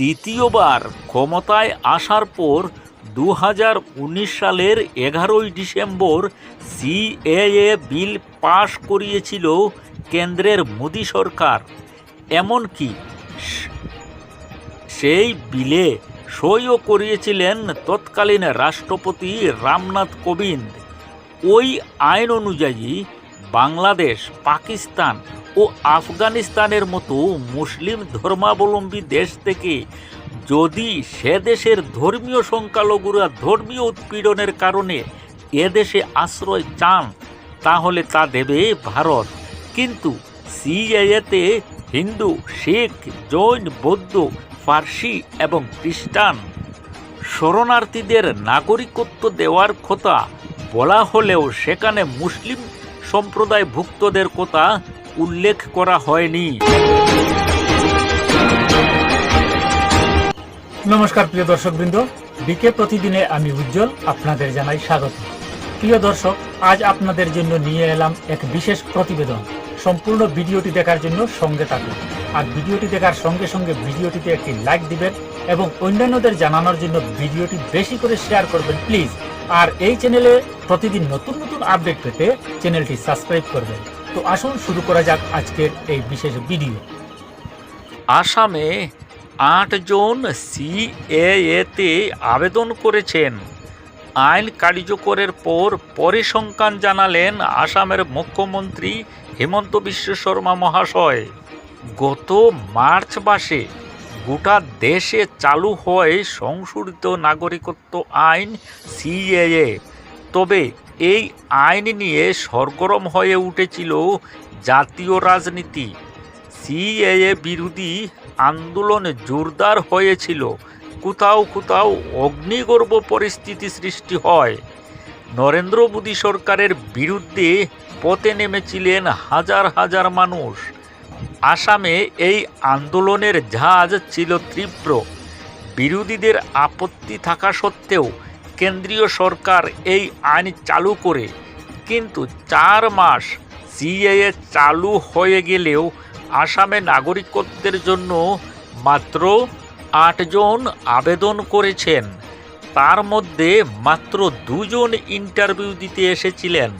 দ্বিতীয়বার ক্ষমতায় আসার পর 2019 সালের 11ই ডিসেম্বর সিএএ বিল পাশ করিয়েছিল কেন্দ্রের মোদি সরকার। এমনকি সেই বিলে সইও করিয়েছিলেন তৎকালীন রাষ্ট্রপতি রামনাথ কোবিন্দ। ওই আইন অনুযায়ী বাংলাদেশ, পাকিস্তান ও আফগানিস্তানের মতো মুসলিম ধর্মাবলম্বী দেশ থেকে যদি সে দেশের ধর্মীয় সংখ্যালঘুরা ধর্মীয় উৎপীড়নের কারণে এদেশে আশ্রয় চান, তাহলে তা দেবে ভারত। কিন্তু সিএএতে হিন্দু, শিখ, জৈন, বৌদ্ধ, ফার্সি এবং খ্রিস্টান শরণার্থীদের নাগরিকত্ব দেওয়ার কথা বলা হলেও সেখানে মুসলিম সম্প্রদায়ভুক্তদের কথা উল্লেখ করা হয়নি। নমস্কার প্রিয় দর্শকবৃন্দ, বিকে প্রতিদিনে আমি উজ্জ্বল আপনাদের জানাই স্বাগত। প্রিয় দর্শক, আজ আপনাদের জন্য নিয়ে এলাম এক বিশেষ প্রতিবেদন। সম্পূর্ণ ভিডিওটি দেখার জন্য সঙ্গে থাকুন। আর ভিডিওটি দেখার সঙ্গে সঙ্গে ভিডিওটিতে একটি লাইক দিবেন এবং অন্যান্যদের জানানোর জন্য ভিডিওটি বেশি করে শেয়ার করবেন প্লিজ। আর এই চ্যানেলে প্রতিদিন নতুন নতুন আপডেট পেতে চ্যানেলটি সাবস্ক্রাইব করবেন। তো আসুন শুরু করা যাক আজকের এই বিশেষ ভিডিও। আসামে 8 জন সিএএতে আবেদন করেছেন। আইন কার্যকরের পর পরিসংখ্যান জানালেন আসামের মুখ্যমন্ত্রী হিমন্ত বিশ্ব শর্মা মহাশয়। গত মার্চ মাসে গোটা দেশে চালু হয় সংশোধিত নাগরিকত্ব আইন সিএএ। তবে এই আইন নিয়ে সরগরম হয়ে উঠেছিল জাতীয় রাজনীতি। সিএএ বিরোধী আন্দোলন জোরদার হয়েছিল। কোথাও কোথাও অগ্নিগর্ভ পরিস্থিতি সৃষ্টি হয়। নরেন্দ্র মোদী সরকারের বিরুদ্ধে পথে নেমেছিলেন হাজার হাজার মানুষ। আসামে এই আন্দোলনের ঝাঁজ ছিল তীব্র। বিরোধীদের আপত্তি থাকা সত্ত্বেও কেন্দ্রীয় সরকার এই আইন চালু করে। কিন্তু 4 মাস সিএএ চালু হয়ে গেলেও আসামে নাগরিকত্বের জন্য মাত্র 8 জন আবেদন করেছেন। তার মধ্যে মাত্র 2 জন ইন্টারভিউ দিতে এসেছিলেন।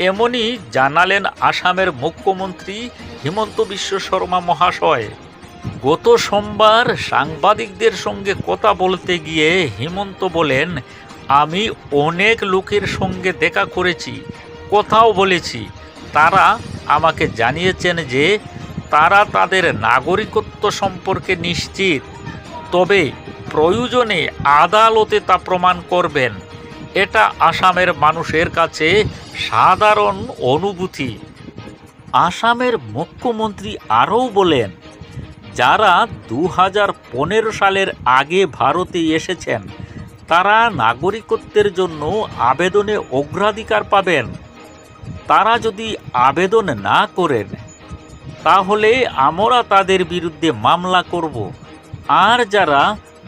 এমনই জানালেন আসামের মুখ্যমন্ত্রী হিমন্ত বিশ্ব শর্মা মহাশয়। গত সোমবার সাংবাদিকদের সঙ্গে কথা বলতে গিয়ে হিমন্ত বলেন, আমি অনেক লোকের সঙ্গে দেখা করেছি, কথাও বলেছি। তারা আমাকে জানিয়েছেন যে তারা তাদের নাগরিকত্ব সম্পর্কে নিশ্চিত, তবে প্রয়োজনে আদালতে তা প্রমাণ করবেন। এটা আসামের মানুষের কাছে সাধারণ অনুভূতি। আসামের মুখ্যমন্ত্রী আরও বলেন, যারা 2015 সালের আগে ভারতে এসেছেন তারা নাগরিকত্বের জন্য আবেদনে অগ্রাধিকার পাবেন। তারা যদি আবেদন না করেন তাহলে আমরা তাদের বিরুদ্ধে মামলা করব। আর যারা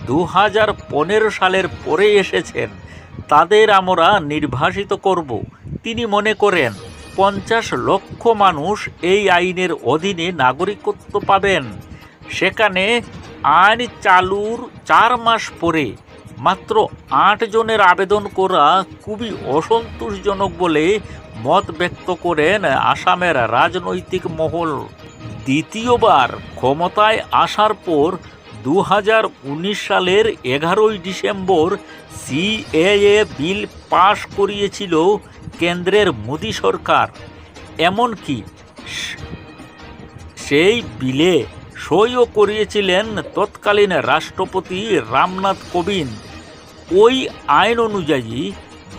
2015 সালের পরে এসেছেন তাদের আমরা নির্বাসিত করব। তিনি মনে করেন 50 লক্ষ মানুষ এই আইনের অধীনে নাগরিকত্ব পাবেন। সেখানে আইন চালুর 4 মাস পরে মাত্র 8 জনের আবেদন করা খুবই অসন্তোষজনক বলে মত ব্যক্ত করেন আসামের রাজনৈতিক মহল। দ্বিতীয়বার ক্ষমতায় আসার পর 2019 সালের 11ই ডিসেম্বর সিএএ বিল পাশ করিয়েছিল কেন্দ্রের মোদি সরকার। এমনকি সেই বিলে সইও করিয়েছিলেন তৎকালীন রাষ্ট্রপতি রামনাথ কোবিন্দ। ওই আইন অনুযায়ী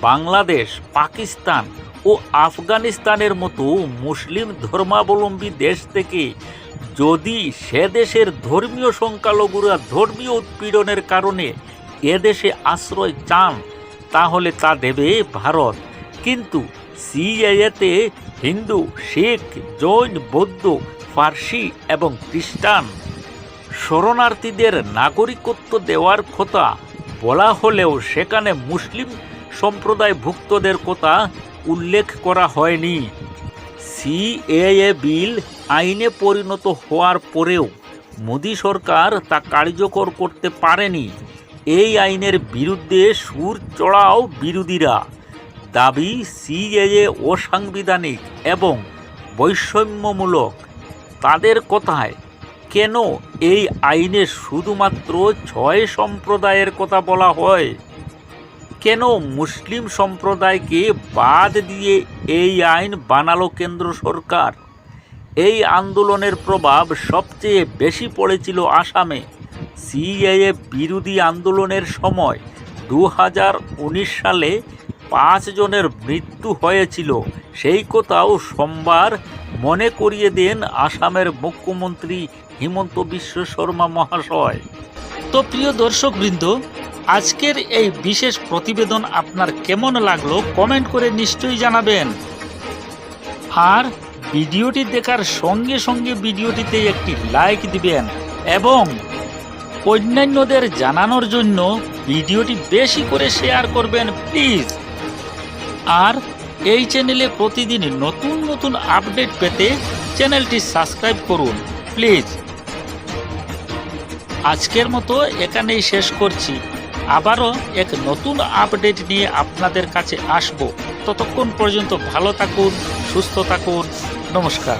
বাংলাদেশ, পাকিস্তান ও আফগানিস্তানের মতো মুসলিম ধর্মাবলম্বী দেশ থেকে যদি সে দেশের ধর্মীয় সংখ্যালঘুরা ধর্মীয় উৎপীড়নের কারণে এদেশে আশ্রয় চান, তাহলে তা দেবে ভারত। কিন্তু সিএএতে হিন্দু, শিখ, জৈন, বৌদ্ধ, ফার্সি এবং খ্রিস্টান শরণার্থীদের নাগরিকত্ব দেওয়ার কথা বলা হলেও সেখানে মুসলিম সম্প্রদায়ভুক্তদের কথা উল্লেখ করা হয়নি। সিএএ বিল আইনে পরিণত হওয়ার পরেও মোদী সরকার তা কার্যকর করতে পারেনি। এই আইনের বিরুদ্ধে সুর চড়াও বিরোধীরা। দাবি সিএএ অসাংবিধানিক এবং বৈষম্যমূলক। তাদের কথায়, কেন এই আইনে শুধুমাত্র 6 সম্প্রদায়ের কথা বলা হয়? কেন মুসলিম সম্প্রদায়কে বাদ দিয়ে এই আইন বানালো কেন্দ্র সরকার? এই আন্দোলনের প্রভাব সবচেয়ে বেশি পড়েছিল আসামে। সিএএ বিরোধী আন্দোলনের সময় 2019 সালে 5 জনের মৃত্যু হয়েছিল। সেই কথাও সোমবার মনে করিয়ে দেন আসামের মুখ্যমন্ত্রী হিমন্ত বিশ্ব শর্মা মহাশয়। তো প্রিয় দর্শকবৃন্দ, আজকের এই বিশেষ প্রতিবেদন আপনার কেমন লাগলো কমেন্ট করে নিশ্চয়ই জানাবেন। আর ভিডিওটি দেখার সঙ্গে সঙ্গে ভিডিওটিতে একটি লাইক দিবেন এবং অন্যান্যদের জানানোর জন্য ভিডিওটি বেশি করে শেয়ার করবেন প্লিজ। আর এই চ্যানেলে প্রতিদিন নতুন নতুন আপডেট পেতে চ্যানেলটি সাবস্ক্রাইব করুন প্লিজ। আজকের মতো এখানেই শেষ করছি। আবারও এক নতুন আপডেট নিয়ে আপনাদের কাছে আসব। ততক্ষণ পর্যন্ত ভালো থাকুন, সুস্থ থাকুন। নমস্কার।